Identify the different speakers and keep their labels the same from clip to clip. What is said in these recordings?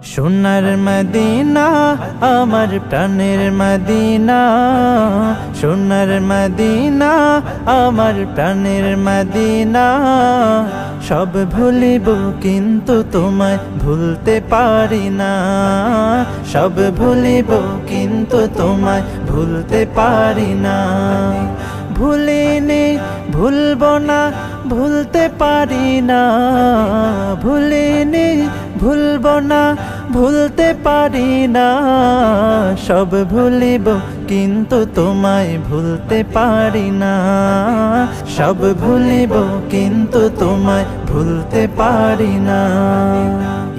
Speaker 1: সোনার মদিনা আমার প্রাণের মদিনা, সোনার মদিনা আমার প্রাণের মদিনা। সব ভুলিব কিন্তু তোমায় ভুলতে পারি না, সব ভুলিব কিন্তু তোমায় ভুলতে পারি না। ভুলিনি ভুলব না ভুলতে পারি না, ভুলিনি ভুলব না ভুলতে পারি না। সব ভুলিব কিন্তু তোমায় ভুলতে পারি না, সব ভুলিব কিন্তু তোমায় ভুলতে পারি না।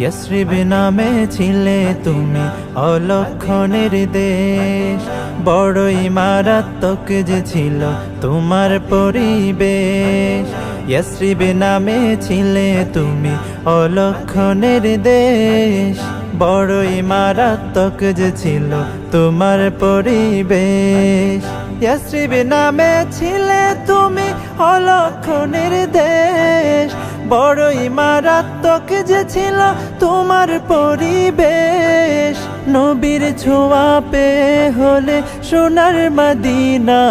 Speaker 1: ইয়াসরিব নামে ছিলে তুমি অলক্ষণের দেশ, বড়ই মারাত্মক যে ছিল তোমার পরিবেশ। ইয়াসরিব নামে ছিলে তুমি অলক্ষণের দেশ, বড়ই মারাত্মক যে ছিল তোমার পরিবেশ। ইয়াসরিব নামে ছিলে তুমি অলক্ষণের দেশ, বড়ই মারাত্মক যে ছিল তোমার পরিবেশ। নবীর ছোঁয়া পেয়ে হলে সোনার মদিনা,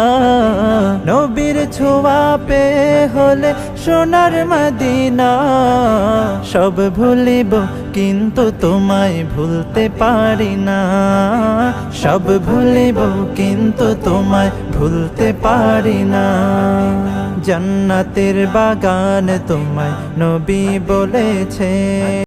Speaker 1: নবীর ছোঁয়া পেয়ে হলে সোনার মদিনা। সব ভুলিব কিন্তু তোমায় ভুলতে পারি না, সব ভুলিব কিন্তু তোমায় ভুলতে পারি না। জান্নাতের বাগান তোমায় নবী বলেছে।